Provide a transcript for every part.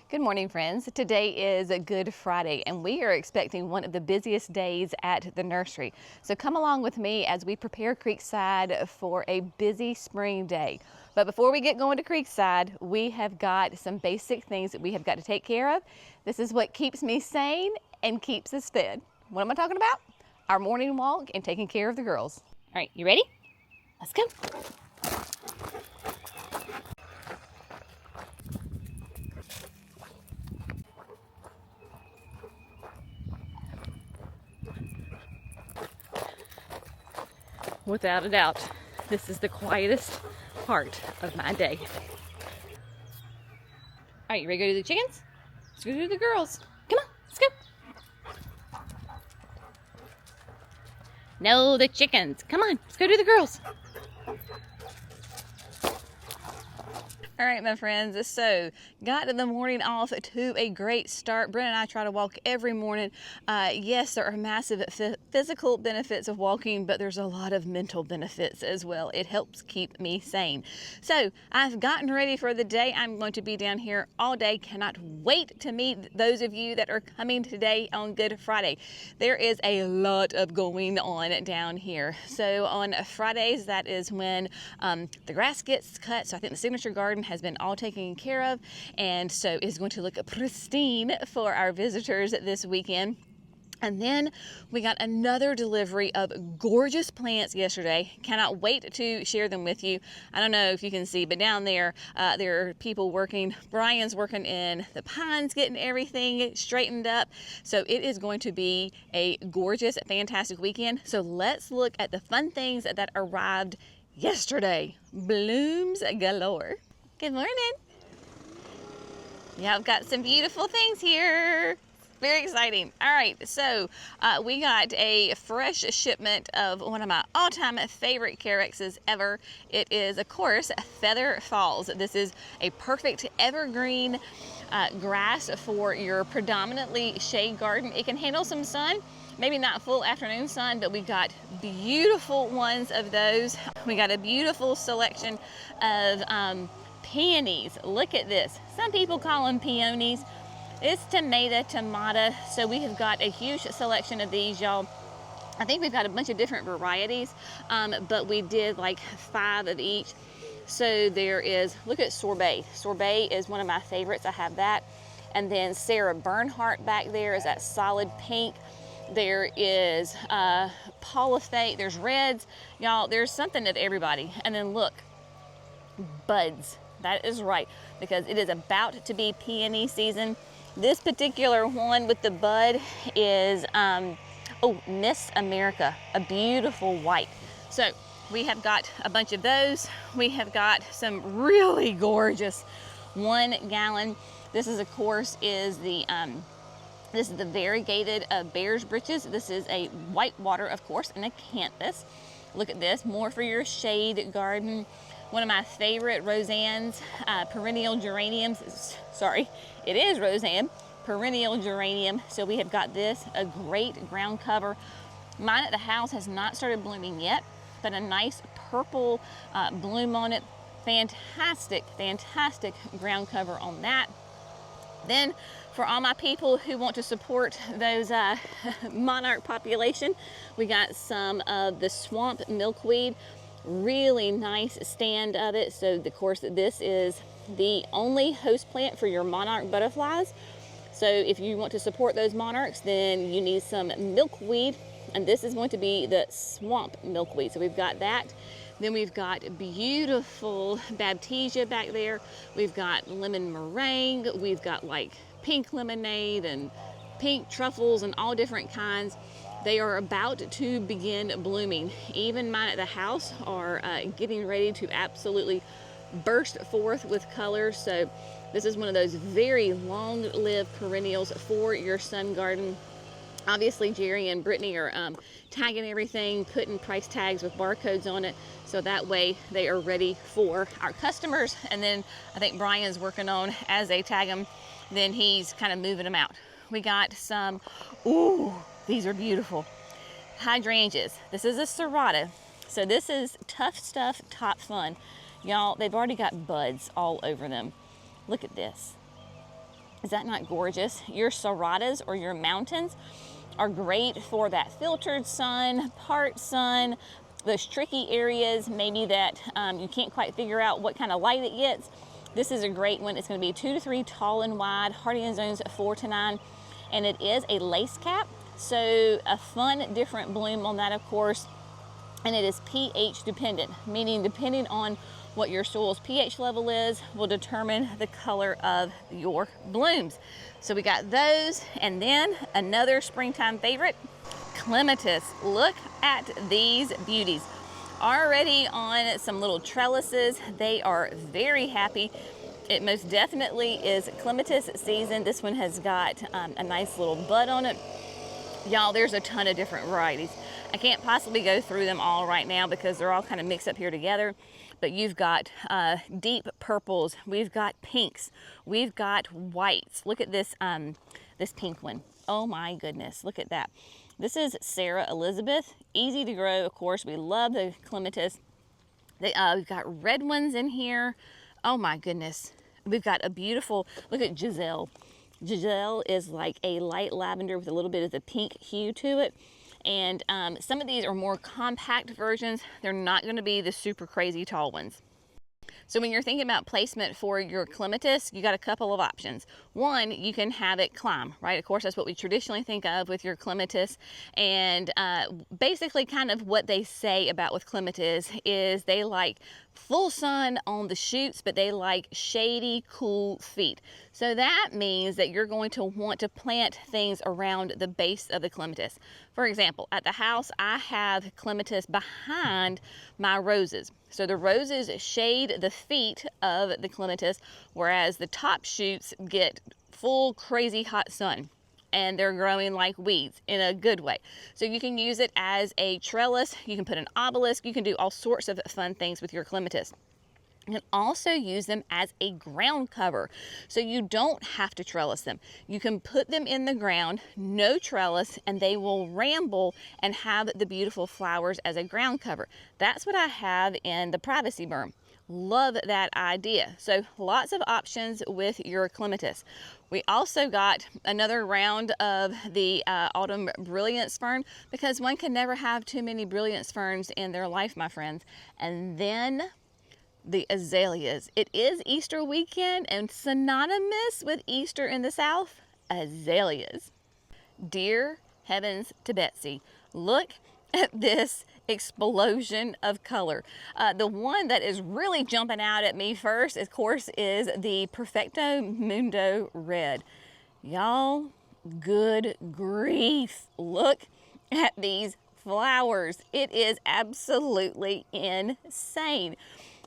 Good morning, friends. Today is a Good Friday, and we are expecting one of the busiest days at the nursery. So come along with me as we prepare Creekside for a busy spring day. But before we get going to Creekside, we have got some basic things that we have got to take care of. This is what keeps me sane and keeps us fed. What am I talking about? Our morning walk and taking care of the girls. All right, you ready? Let's go. Without a doubt, this is the quietest part of my day. All right, you ready to go do the chickens? Let's go do the girls. Come on, let's go. No, the chickens. Come on, let's go do the girls. All right, my friends, so got the morning off to a great start. Brent and I try to walk every morning. Yes, there are massive physical benefits of walking, but there's a lot of mental benefits as well. It helps keep me sane. So I've gotten ready for the day. I'm going to be down here all day. Cannot wait to meet those of you that are coming today on Good Friday. There is a lot of going on down here. So on Fridays, that is when the grass gets cut. So I think the signature garden has been all taken care of, and so it's going to look pristine for our visitors this weekend. And then we got another delivery of gorgeous plants yesterday. Cannot wait to share them with you. I don't know if you can see, but down there, there are people working. Brian's working in the pines, getting everything straightened up. So it is going to be a gorgeous, fantastic weekend. So let's look at the fun things that arrived yesterday. Blooms galore. Good morning. Yeah, I've got some beautiful things here. Very exciting. All right, so we got a fresh shipment of one of my all-time favorite Carexes ever. It is, of course, Feather Falls. This is a perfect evergreen grass for your predominantly shade garden. It can handle some sun. Maybe not full afternoon sun, but we got beautiful ones of those. We got a beautiful selection of Peonies. Look at this. Some people call them Peonies. It's tomato. So we have got a huge selection of these, y'all. I think we've got a bunch of different varieties, but we did like 5 of each. So there is, look at Sorbet. Sorbet is one of my favorites. I have that. And then Sarah Bernhardt back there is that solid pink. There is Pollinator. There's reds. Y'all, there's something of everybody. And then look, buds. That is right, because it is about to be peony season. This particular one with the bud is, Miss America, a beautiful white. So we have got a bunch of those. We have got some really gorgeous 1 gallon. This is, of course, is the variegated Bear's Britches. This is a whitewater, of course, and Acanthus. Look at this, more for your shade garden. One of my favorite Roseanne's perennial geraniums. Sorry, it is Roseanne, perennial geranium. So we have got this, a great ground cover. Mine at the house has not started blooming yet, but a nice purple bloom on it. Fantastic, fantastic ground cover on that. Then for all my people who want to support those monarch population, we got some of the swamp milkweed. Really nice stand of it. So of course this is the only host plant for your monarch butterflies. So if you want to support those monarchs, then you need some milkweed, and this is going to be the swamp milkweed. So we've got that. Then we've got beautiful Baptisia back there. We've got lemon meringue. We've got like pink lemonade and pink truffles and all different kinds. They are about to begin blooming. Even mine at the house are getting ready to absolutely burst forth with color. So this is one of those very long-lived perennials for your sun garden. Obviously, Jerry and Brittany are tagging everything, putting price tags with barcodes on it, so that way they are ready for our customers. And then I think Brian's working on, as they tag them, then he's kind of moving them out. We got some, ooh, these are beautiful, hydrangeas. This is a serrata. So this is Tough Stuff Top Fun. Y'all, they've already got buds all over them. Look at this. Is that not gorgeous? Your serratas or your mountains are great for that filtered sun, part sun, those tricky areas maybe that you can't quite figure out what kind of light it gets. This is a great one. It's going to be 2 to 3 tall and wide, hardy in zones 4 to 9, and it is a lace cap. So a fun, different bloom on that, of course, and it is pH dependent, meaning depending on what your soil's pH level is will determine the color of your blooms. So we got those, and then another springtime favorite, Clematis. Look at these beauties. Already on some little trellises. They are very happy. It most definitely is Clematis season. This one has got a nice little bud on it. Y'all, there's a ton of different varieties. I can't possibly go through them all right now because they're all kind of mixed up here together. But you've got deep purples, we've got pinks, we've got whites. Look at this, this pink one. Oh my goodness, look at that. This is Sarah Elizabeth, easy to grow, of course. We love the Clematis. We've got red ones in here. Oh my goodness. We've got a beautiful, look at Giselle. Giselle is like a light lavender with a little bit of the pink hue to it. And some of these are more compact versions. They're not going to be the super crazy tall ones. So when you're thinking about placement for your Clematis, you got a couple of options. One, you can have it climb, right? Of course, that's what we traditionally think of with your Clematis. And basically kind of what they say about with Clematis is they like full sun on the shoots, but they like shady, cool feet. So that means that you're going to want to plant things around the base of the Clematis. For example, at the house, I have Clematis behind my roses. So the roses shade the feet of the Clematis, whereas the top shoots get full crazy hot sun. And they're growing like weeds in a good way. So you can use it as a trellis, you can put an obelisk, you can do all sorts of fun things with your Clematis. You can also use them as a ground cover. So you don't have to trellis them. You can put them in the ground, no trellis, and they will ramble and have the beautiful flowers as a ground cover. That's what I have in the privacy berm. Love that idea. So lots of options with your Clematis. We also got another round of the autumn brilliance fern, because one can never have too many brilliance ferns in their life, my friends. And then the azaleas. It is Easter weekend, and synonymous with Easter in the South, azaleas. Dear heavens to Betsy, look at this explosion of color. The one that is really jumping out at me first, of course, is the Perfecto Mundo Red. Y'all, good grief. Look at these flowers. It is absolutely insane.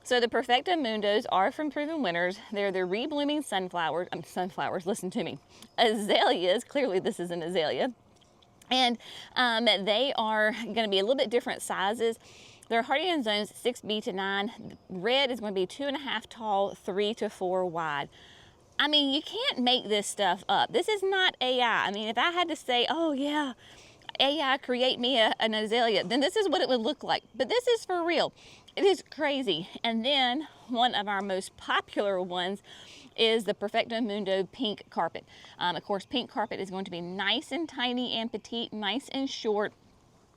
So the Perfecto Mundos are from Proven Winners. They're the reblooming sunflowers. Listen to me. Azaleas, clearly this is an azalea. And they are going to be a little bit different sizes. They're hardy in zones 6B to 9. Red is going to be 2.5 tall, 3 to 4 wide. I mean, you can't make this stuff up. This is not AI. I mean, if I had to say, oh yeah, AI create me an azalea, then this is what it would look like. But this is for real. It is crazy. And then one of our most popular ones is the Perfecto Mundo Pink Carpet. Of course, pink carpet is going to be nice and tiny and petite, nice and short,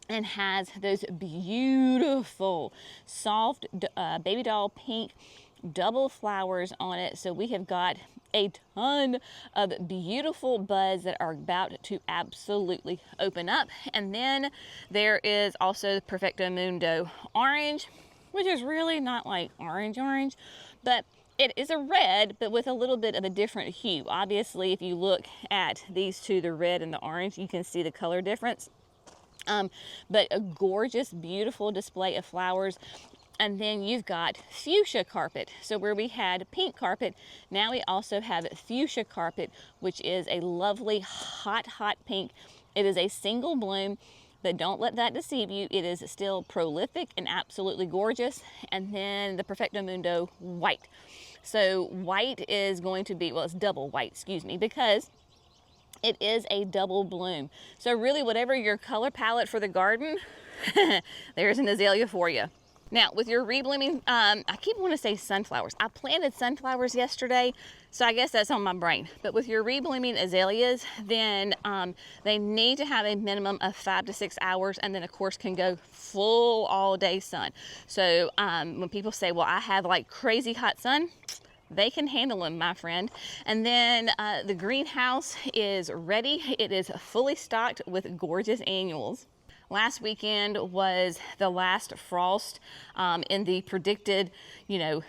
and has those beautiful, soft baby doll pink double flowers on it. So we have got a ton of beautiful buds that are about to absolutely open up. And then there is also Perfecto Mundo Orange, which is really not like orange, but it is a red, but with a little bit of a different hue. Obviously, if you look at these two, the red and the orange, you can see the color difference. But a gorgeous, beautiful display of flowers. And then you've got fuchsia carpet. So where we had pink carpet, now we also have fuchsia carpet, which is a lovely hot pink. It is a single bloom, but don't let that deceive you. It is still prolific and absolutely gorgeous. And then the Perfecto Mundo white. So white is going to be, well, it's double white, excuse me, because it is a double bloom. So really, whatever your color palette for the garden, there's an azalea for you. Now, with your reblooming, I keep wanting to say sunflowers. I planted sunflowers yesterday. So I guess that's on my brain. But with your reblooming azaleas, then they need to have a minimum of 5 to 6 hours, and then of course can go full all day sun. So when people say, well, I have like crazy hot sun, they can handle them, my friend. And then the greenhouse is ready. It is fully stocked with gorgeous annuals. Last weekend was the last frost in the predicted,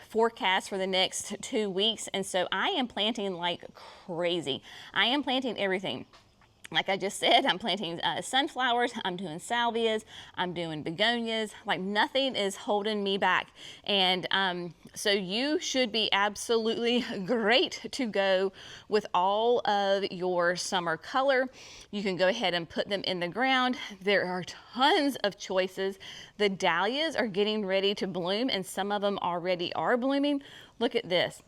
forecast for the next 2 weeks. And so I am planting like crazy. I am planting everything. Like I just said, I'm planting sunflowers, I'm doing salvias, I'm doing begonias, like nothing is holding me back. And so you should be absolutely great to go with all of your summer color. You can go ahead and put them in the ground. There are tons of choices. The dahlias are getting ready to bloom, and some of them already are blooming. Look at this.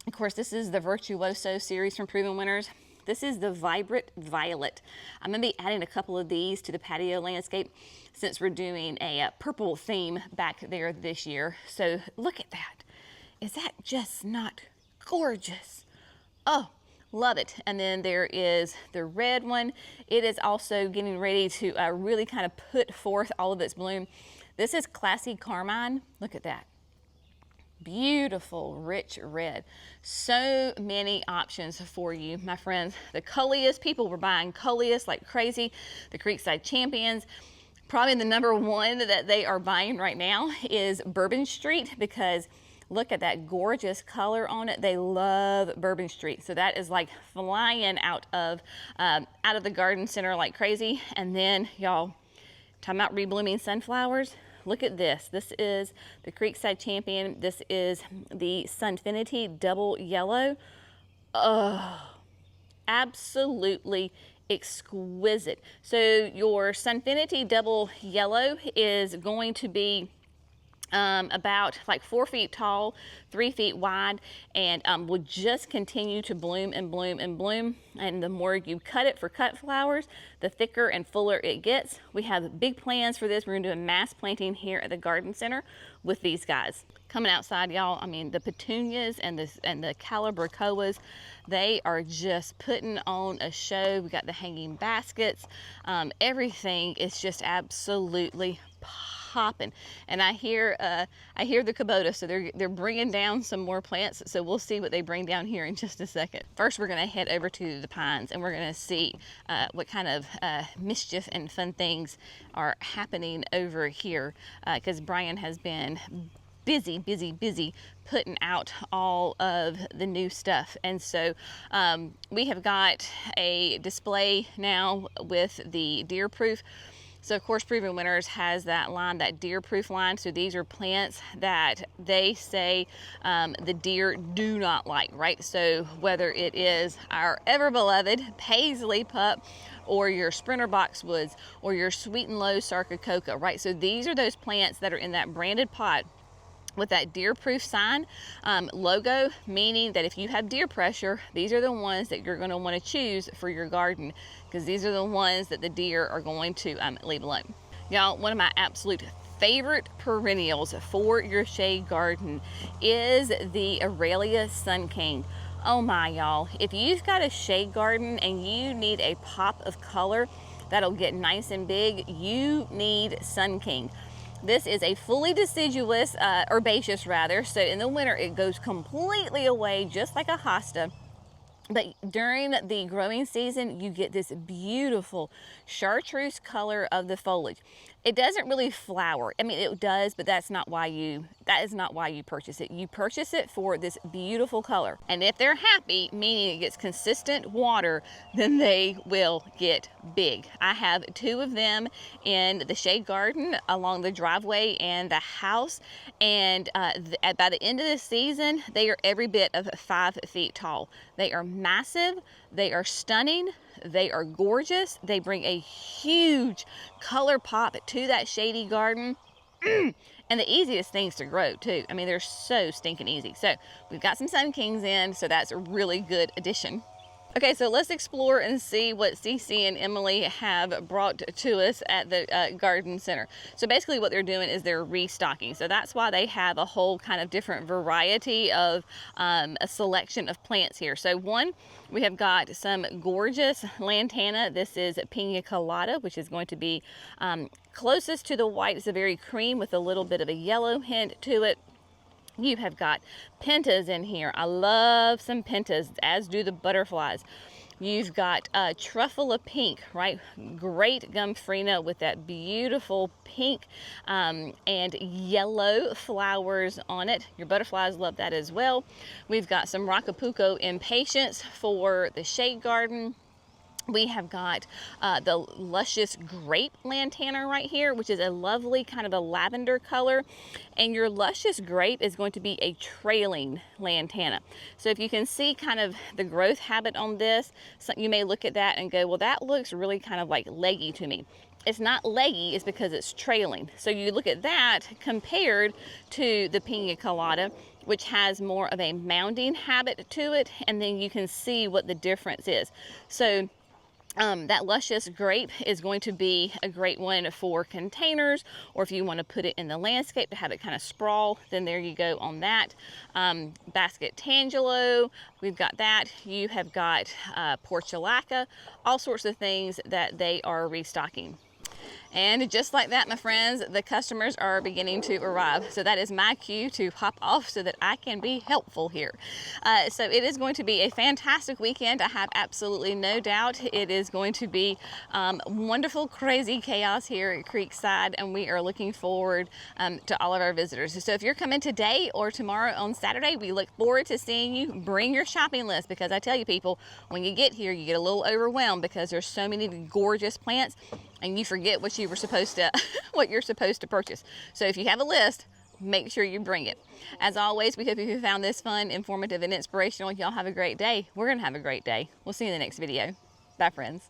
Of course, this is the Virtuoso series from Proven Winners. This is the Vibrant Violet. I'm going to be adding a couple of these to the patio landscape since we're doing a purple theme back there this year. So look at that. Is that just not gorgeous? Oh, love it. And then there is the red one. It is also getting ready to really kind of put forth all of its bloom. This is Classy Carmine. Look at that. Beautiful, rich red. So many options for you, my friends. The Coleus, people were buying Coleus like crazy. The Creekside Champions. Probably the number one that they are buying right now is Bourbon Street, because look at that gorgeous color on it. They love Bourbon Street. So that is like flying out of the garden center like crazy. And then y'all, talking about reblooming sunflowers. Look at this. This is the Creekside Champion. This is the Sunfinity Double Yellow. Oh, absolutely exquisite. So your Sunfinity Double Yellow is going to be about like 4 feet tall, 3 feet wide, and will just continue to bloom and bloom and bloom. And the more you cut it for cut flowers, the thicker and fuller it gets. We have big plans for this. We're gonna do a mass planting here at the garden center with these guys. Coming outside, y'all, I mean, the petunias and the calabricoas, they are just putting on a show. We got the hanging baskets. Everything is just absolutely popping. And I hear the Kubota, so they're bringing down some more plants. So we'll see what they bring down here in just a second. First, we're gonna head over to the pines, and we're gonna see what kind of mischief and fun things are happening over here, because Brian has been busy putting out all of the new stuff. And so we have got a display now with the deer proof. So of course Proven Winners has that line, that deer proof line. So these are plants that they say the deer do not like, right? So whether it is our ever beloved Paisley pup, or your Sprinter boxwoods, or your Sweet and Low Sarcocoa, right? So these are those plants that are in that branded pot with that deer proof sign logo, meaning that if you have deer pressure, these are the ones that you're going to want to choose for your garden, because these are the ones that the deer are going to leave alone. Y'all, one of my absolute favorite perennials for your shade garden is the Azaleas Sun King. Oh my, y'all, if you've got a shade garden and you need a pop of color that'll get nice and big, you need Sun King. This is a fully deciduous, herbaceous rather, so in the winter it goes completely away just like a hosta. But during the growing season, you get this beautiful chartreuse color of the foliage. It doesn't really flower. I mean, it does, but that is not why you purchase it. You purchase it for this beautiful color. And if they're happy, meaning it gets consistent water, then they will get big. I have 2 of them in the shade garden along the driveway and the house. And by the end of the season, they are every bit of 5 feet tall. They are massive. They are stunning. They are gorgeous. They bring a huge color pop to that shady garden. And the easiest things to grow too. I mean, they're so stinking easy. So we've got some Sun Kings in, so that's a really good addition. Okay, so let's explore and see what Cece and Emily have brought to us at the garden center. So basically what they're doing is they're restocking. So that's why they have a whole kind of different variety of a selection of plants here. So one, we have got some gorgeous lantana. This is Pina Colada, which is going to be closest to the white. It's a very cream with a little bit of a yellow hint to it. You have got pentas in here. I love some pentas, as do the butterflies. You've got truffula pink, right? Great Gumfrina with that beautiful pink and yellow flowers on it. Your butterflies love that as well. We've got some Rocapuco Impatiens for the shade garden. We have got the luscious grape lantana right here, which is a lovely kind of a lavender color. And your luscious grape is going to be a trailing lantana. So if you can see kind of the growth habit on this, so you may look at that and go, well, that looks really kind of like leggy to me. It's not leggy, it's because it's trailing. So you look at that compared to the Pina Colada, which has more of a mounding habit to it, and then you can see what the difference is. So that luscious grape is going to be a great one for containers, or if you want to put it in the landscape to have it kind of sprawl, then there you go on that. Basket Tangelo, we've got that. You have got Portulaca, all sorts of things that they are restocking. And just like that, my friends, the customers are beginning to arrive. So that is my cue to hop off so that I can be helpful here. So it is going to be a fantastic weekend. I have absolutely no doubt it is going to be wonderful, crazy chaos here at Creekside, and we are looking forward to all of our visitors. So if you're coming today or tomorrow on Saturday, we look forward to seeing you. Bring your shopping list, because I tell you people, when you get here, you get a little overwhelmed because there's so many gorgeous plants and you forget what you were supposed to what you're supposed to purchase. So if you have a list, make sure you bring it. As always, we hope you found this fun, informative, and inspirational. Y'all have a great day. We're gonna have a great day. We'll see you in the next video. Bye, friends.